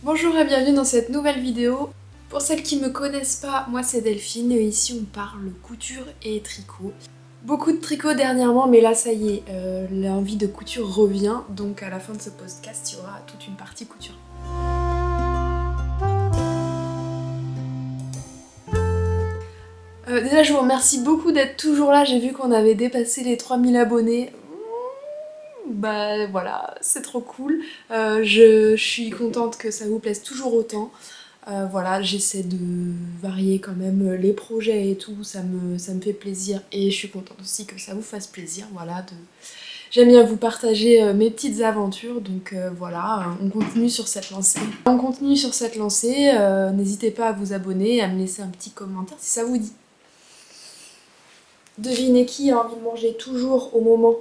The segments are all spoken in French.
Bonjour et bienvenue dans cette nouvelle vidéo. Pour celles qui me connaissent pas, moi c'est Delphine et ici on parle couture et tricot. Beaucoup de tricot dernièrement, mais là ça y est, l'envie de couture revient, donc à la fin de ce podcast il y aura toute une partie couture. Déjà je vous remercie beaucoup d'être toujours là, j'ai vu qu'on avait dépassé les 3000 abonnés. Bah voilà, c'est trop cool. Je suis contente que ça vous plaise toujours autant. Voilà, j'essaie de varier quand même les projets et tout, ça me fait plaisir et je suis contente aussi que ça vous fasse plaisir, voilà. J'aime bien vous partager mes petites aventures, donc voilà, on continue sur cette lancée. N'hésitez pas à vous abonner et à me laisser un petit commentaire si ça vous dit. Devinez qui a envie de manger toujours au moment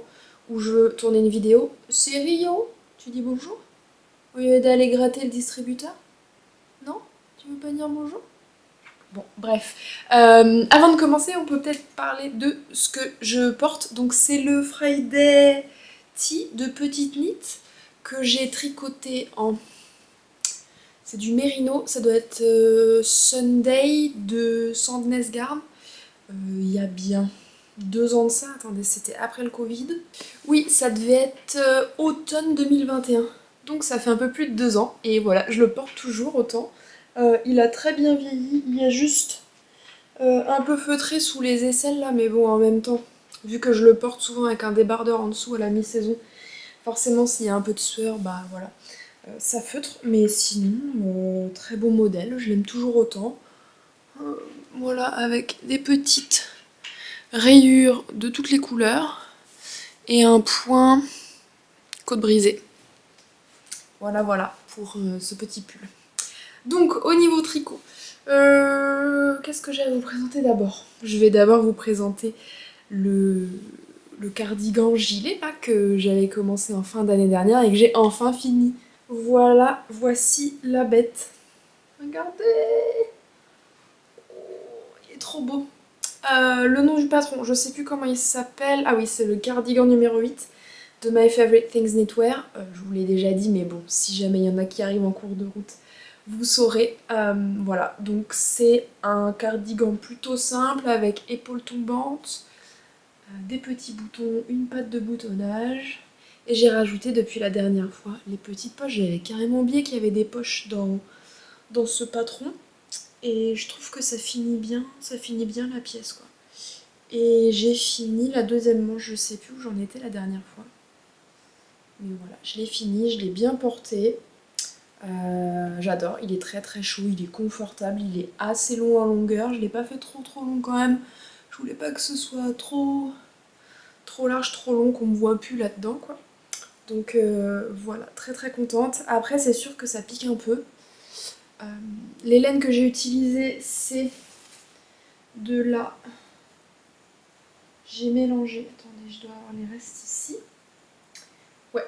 où je veux tourner une vidéo? C'est Rio. Tu dis bonjour? Au lieu d'aller gratter le distributeur? Non? Tu veux pas dire bonjour? Bon, bref. Avant de commencer, on peut peut-être parler de ce que je porte. Donc c'est le Friday Tee de Petite Knit que j'ai tricoté en... C'est du mérino, ça doit être Sunday de Sandnes Garn. Il y a bien 2 ans de ça, attendez, c'était après le Covid. Oui, ça devait être automne 2021. Donc ça fait un peu plus de 2 ans. Et voilà, je le porte toujours autant. Il a très bien vieilli, il y a juste un peu feutré sous les aisselles là, mais bon, en même temps, vu que je le porte souvent avec un débardeur en dessous à la mi-saison, forcément s'il y a un peu de sueur, bah voilà, ça feutre. Mais sinon, très beau modèle, je l'aime toujours autant. Voilà, avec des petites rayures de toutes les couleurs et un point côte brisée. Voilà pour ce petit pull. Donc au niveau tricot, qu'est-ce que j'ai à vous présenter d'abord? Je vais d'abord vous présenter le cardigan gilet là, que j'avais commencé en fin d'année dernière et que j'ai enfin fini. Voilà, voici la bête. Regardez, oh, il est trop beau. Le nom du patron, je sais plus comment il s'appelle. Ah oui, c'est le cardigan numéro 8 de My Favorite Things Knitwear. Je vous l'ai déjà dit, mais bon, si jamais il y en a qui arrivent en cours de route, vous saurez. Voilà, donc c'est un cardigan plutôt simple avec épaules tombantes, des petits boutons, une patte de boutonnage. Et j'ai rajouté depuis la dernière fois les petites poches. J'avais carrément oublié qu'il y avait des poches dans ce patron. Et je trouve que ça finit bien la pièce quoi. Et j'ai fini la deuxième manche, je sais plus où j'en étais la dernière fois. Mais voilà, je l'ai fini, je l'ai bien porté. J'adore, il est très très chaud, il est confortable, il est assez long en longueur. Je l'ai pas fait trop long quand même. Je voulais pas que ce soit trop large, trop long, qu'on me voit plus là-dedans quoi. Donc voilà, très très contente. Après c'est sûr que ça pique un peu. Les laines que j'ai utilisées, c'est de la... J'ai mélangé, attendez, je dois avoir les restes ici. Ouais,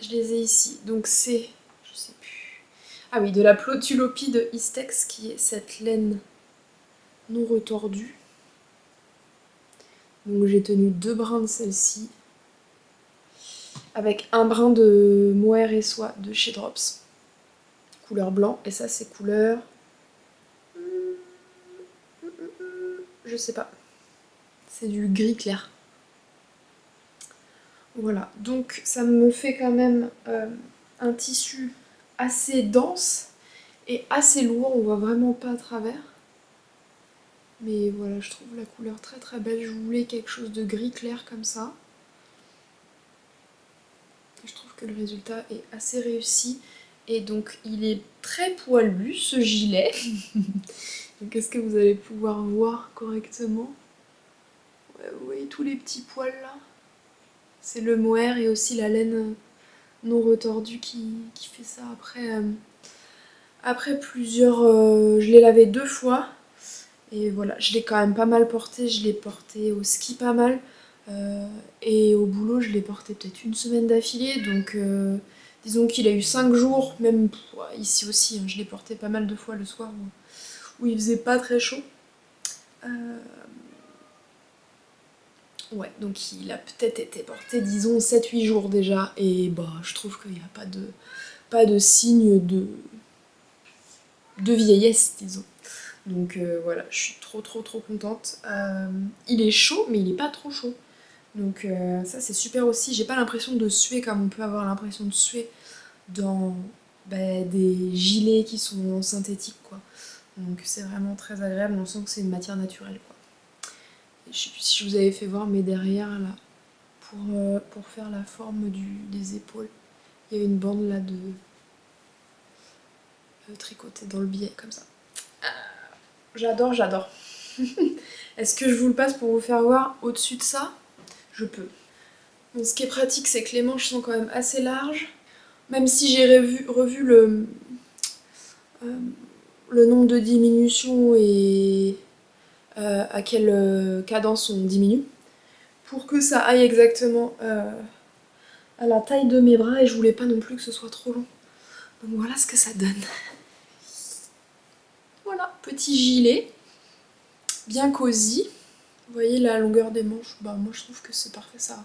je les ai ici. Donc c'est, je sais plus. Ah oui, de la Plotulopie de Istex, qui est cette laine non retordue. Donc j'ai tenu 2 brins de celle-ci, avec un brin de mohair et soie de chez Drops, couleur blanc, et ça c'est couleur... Je sais pas. C'est du gris clair. Voilà, donc ça me fait quand même un tissu assez dense et assez lourd, on voit vraiment pas à travers. Mais voilà, je trouve la couleur très très belle, je voulais quelque chose de gris clair comme ça. Je trouve que le résultat est assez réussi. Et donc il est très poilu ce gilet. Donc est-ce que vous allez pouvoir voir correctement? Ouais, vous voyez tous les petits poils là? C'est le mohair et aussi la laine non retordue qui fait ça après plusieurs... je l'ai lavé 2 fois. Et voilà, je l'ai quand même pas mal porté. Je l'ai porté au ski pas mal. Et au boulot, je l'ai porté peut-être une semaine d'affilée. Donc disons qu'il a eu 5 jours. Même ici aussi, hein, je l'ai porté pas mal de fois le soir où il faisait pas très chaud. Ouais, donc il a peut-être été porté, disons, 7-8 jours déjà. Et bah, je trouve qu'il n'y a pas de signe de vieillesse, disons. Donc voilà, je suis trop contente. Il est chaud, mais il est pas trop chaud. Donc ça c'est super aussi. J'ai pas l'impression de suer comme on peut avoir l'impression de suer dans des gilets qui sont synthétiques, quoi. Donc c'est vraiment très agréable, on sent que c'est une matière naturelle, quoi. Et je sais plus si je vous avais fait voir, mais derrière là, pour faire la forme des épaules, il y a une bande là de tricotée dans le biais, comme ça. J'adore. Est-ce que je vous le passe pour vous faire voir au-dessus de ça? Je peux. Bon, ce qui est pratique, c'est que les manches sont quand même assez larges. Même si j'ai revu le nombre de diminutions et à quelle cadence on diminue, pour que ça aille exactement à la taille de mes bras, et je voulais pas non plus que ce soit trop long. Donc voilà ce que ça donne. Voilà, petit gilet, bien cosy. Vous voyez la longueur des manches, bah moi je trouve que c'est parfait, ça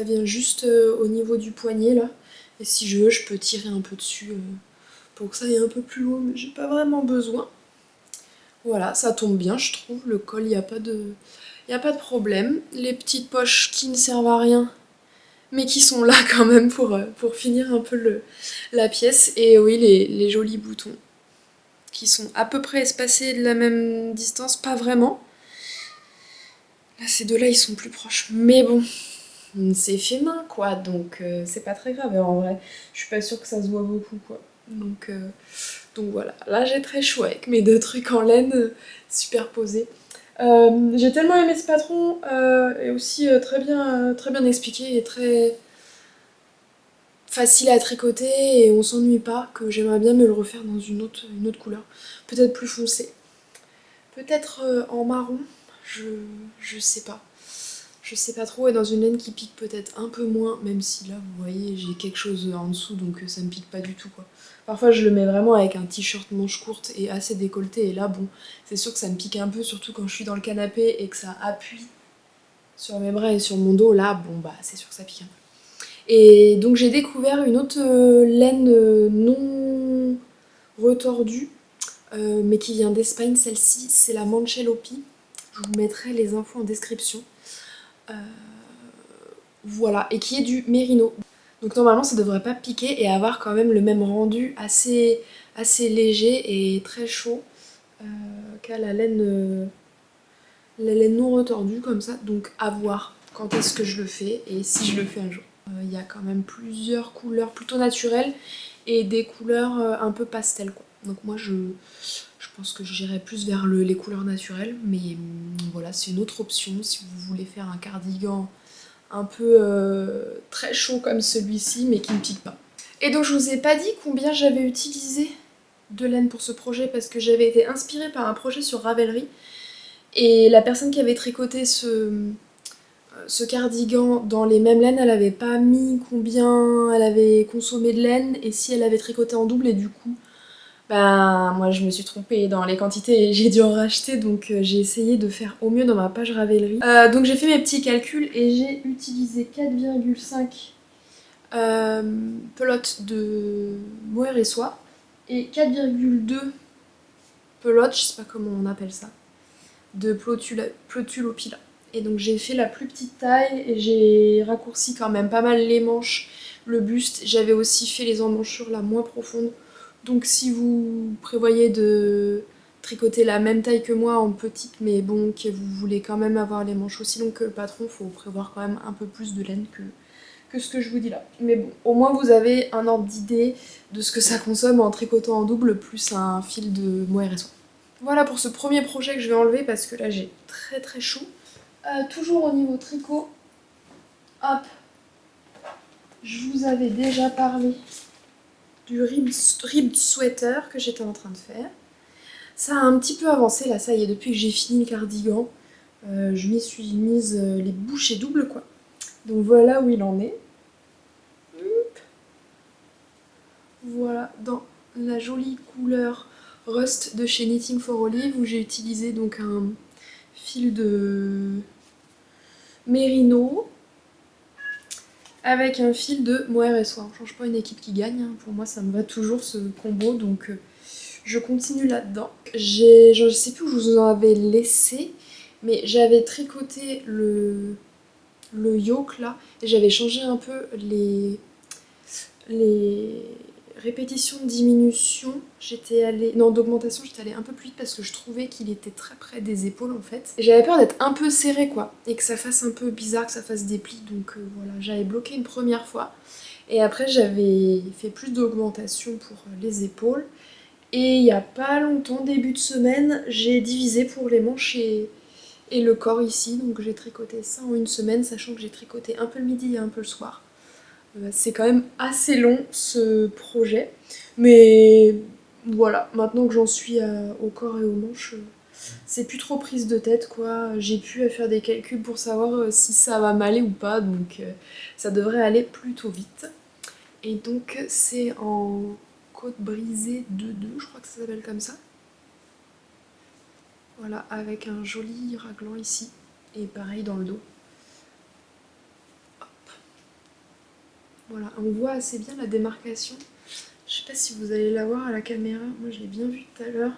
vient juste au niveau du poignet là. Et si je veux, je peux tirer un peu dessus pour que ça aille un peu plus haut, mais j'ai pas vraiment besoin. Voilà, ça tombe bien, je trouve. Le col, il n'y a pas de problème. Les petites poches qui ne servent à rien, mais qui sont là quand même pour finir un peu la pièce. Et oui, les jolis boutons qui sont à peu près espacés de la même distance, pas vraiment. Là, ces deux-là, ils sont plus proches. Mais bon, c'est fait main, quoi, donc c'est pas très grave. Et en vrai, je suis pas sûre que ça se voit beaucoup, quoi. Donc voilà, là j'ai très chaud avec mes deux trucs en laine superposés. J'ai tellement aimé ce patron et aussi très bien expliqué et très facile à tricoter et on s'ennuie pas, que j'aimerais bien me le refaire dans une autre couleur. Peut-être plus foncée. Peut-être en marron, je, je sais pas. Je sais pas trop, et dans une laine qui pique peut-être un peu moins, même si là vous voyez j'ai quelque chose en dessous donc ça me pique pas du tout, quoi. Parfois je le mets vraiment avec un t-shirt manche courte et assez décolleté, et là bon, c'est sûr que ça me pique un peu, surtout quand je suis dans le canapé et que ça appuie sur mes bras et sur mon dos, là bon bah c'est sûr que ça pique un peu. Et donc j'ai découvert une autre laine non retordue, mais qui vient d'Espagne, celle-ci, c'est la Manchelopi. Je vous mettrai les infos en description. Euh, Voilà, et qui est du mérino. Donc normalement ça devrait pas piquer et avoir quand même le même rendu assez léger et très chaud qu'à la laine non retordue comme ça. Donc à voir quand est-ce que je le fais et si je le fais un jour. Il y a quand même plusieurs couleurs plutôt naturelles et des couleurs un peu pastel, quoi. Donc moi je pense que j'irai plus vers les couleurs naturelles, mais voilà, c'est une autre option si vous voulez faire un cardigan un peu très chaud comme celui-ci, mais qui ne pique pas. Et donc je vous ai pas dit combien j'avais utilisé de laine pour ce projet, parce que j'avais été inspirée par un projet sur Ravelry, et la personne qui avait tricoté ce cardigan dans les mêmes laines, elle avait pas mis combien elle avait consommé de laine, et si elle avait tricoté en double, et du coup, ben moi je me suis trompée dans les quantités et j'ai dû en racheter, donc j'ai essayé de faire au mieux dans ma page Ravelry. Donc j'ai fait mes petits calculs et j'ai utilisé 4,5 pelotes de mohair et soie et 4,2 pelotes, je sais pas comment on appelle ça, de Plotulopila. Et donc j'ai fait la plus petite taille et j'ai raccourci quand même pas mal les manches, le buste. J'avais aussi fait les emmanchures la moins profonde. Donc si vous prévoyez de tricoter la même taille que moi en petite, mais bon, que vous voulez quand même avoir les manches aussi longues que le patron, faut prévoir quand même un peu plus de laine que ce que je vous dis là. Mais bon, au moins vous avez un ordre d'idée de ce que ça consomme en tricotant en double plus un fil de mohair et soie. Voilà pour ce premier projet que je vais enlever parce que là j'ai très chaud. Toujours au niveau tricot, hop, je vous avais déjà parlé du ribbed sweater que j'étais en train de faire. Ça a un petit peu avancé là, ça y est, depuis que j'ai fini le cardigan, je m'y suis mise les bouchées doubles, quoi. Donc voilà où il en est. Voilà, dans la jolie couleur Rust de chez Knitting for Olive, où j'ai utilisé donc un fil de mérino avec un fil de mohair et soie. On change pas une équipe qui gagne, hein. Pour moi ça me va toujours ce combo, donc Je continue là-dedans. Je sais plus où je vous en avais laissé, mais j'avais tricoté le yoke là, et j'avais changé un peu les répétitions de diminution. Non, d'augmentation, j'étais allée un peu plus vite parce que je trouvais qu'il était très près des épaules en fait. Et j'avais peur d'être un peu serré quoi, et que ça fasse un peu bizarre, que ça fasse des plis, donc voilà, j'avais bloqué une première fois. Et après j'avais fait plus d'augmentation pour les épaules. Et il y a pas longtemps, début de semaine, j'ai divisé pour les manches et le corps ici. Donc j'ai tricoté ça en une semaine, sachant que j'ai tricoté un peu le midi et un peu le soir. C'est quand même assez long ce projet. Mais voilà, maintenant que j'en suis au corps et aux manches, c'est plus trop prise de tête quoi. J'ai pu faire des calculs pour savoir si ça va m'aller ou pas. Donc ça devrait aller plutôt vite. Et donc c'est en côte brisée 2-2, je crois que ça s'appelle comme ça. Voilà, avec un joli raglan ici. Et pareil dans le dos. Hop. Voilà, on voit assez bien la démarcation. Je sais pas si vous allez la voir à la caméra, moi je l'ai bien vu tout à l'heure.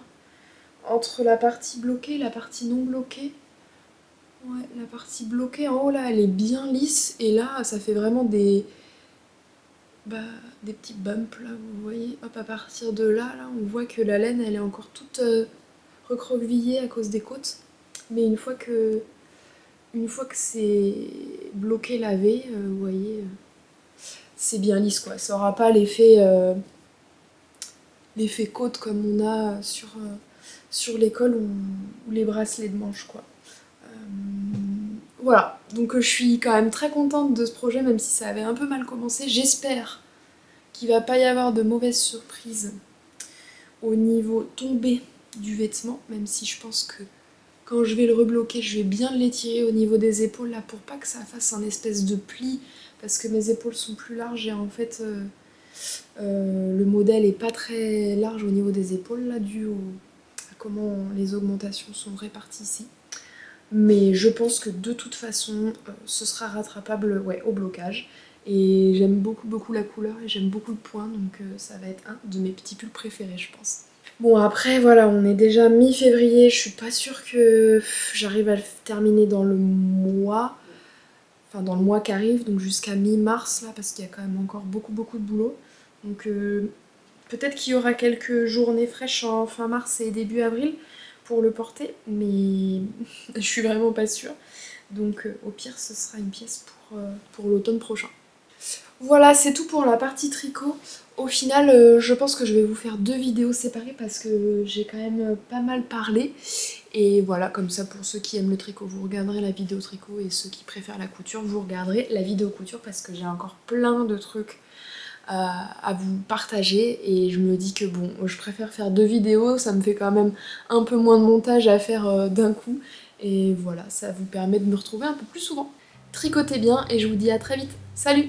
Entre la partie bloquée et la partie non bloquée. Ouais, la partie bloquée en haut là, elle est bien lisse. Et là, ça fait vraiment bah, des petits bumps là, vous voyez. Hop, à partir de là, on voit que la laine, elle est encore toute recroquevillée à cause des côtes. Mais une fois que c'est bloqué, lavé, vous voyez, c'est bien lisse quoi. Ça aura pas l'effet côte comme on a sur les cols ou les bracelets de manche quoi. Voilà, donc je suis quand même très contente de ce projet, même si ça avait un peu mal commencé. J'espère qu'il va pas y avoir de mauvaises surprises au niveau tombé du vêtement, même si je pense que quand je vais le rebloquer, je vais bien l'étirer au niveau des épaules là pour pas que ça fasse un espèce de pli, parce que mes épaules sont plus larges et en fait le modèle est pas très large au niveau des épaules là, dû à comment les augmentations sont réparties ici. Mais je pense que de toute façon, ce sera rattrapable ouais, au blocage. Et j'aime beaucoup beaucoup la couleur et j'aime beaucoup le point, donc ça va être un de mes petits pulls préférés, je pense. Bon après voilà, on est déjà mi-février, je suis pas sûre que j'arrive à le terminer dans le mois, enfin dans le mois qui arrive, donc jusqu'à mi-mars là, parce qu'il y a quand même encore beaucoup beaucoup de boulot. Donc peut-être qu'il y aura quelques journées fraîches en fin mars et début avril pour le porter, mais je suis vraiment pas sûre. Donc au pire ce sera une pièce pour l'automne prochain. Voilà, c'est tout pour la partie tricot. Au final, je pense que je vais vous faire 2 vidéos séparées parce que j'ai quand même pas mal parlé. Et voilà, comme ça pour ceux qui aiment le tricot, vous regarderez la vidéo tricot, et ceux qui préfèrent la couture, vous regarderez la vidéo couture parce que j'ai encore plein de trucs à vous partager. Et je me dis que bon, je préfère faire 2 vidéos, ça me fait quand même un peu moins de montage à faire d'un coup. Et voilà, ça vous permet de me retrouver un peu plus souvent. Tricotez bien et je vous dis à très vite. Salut!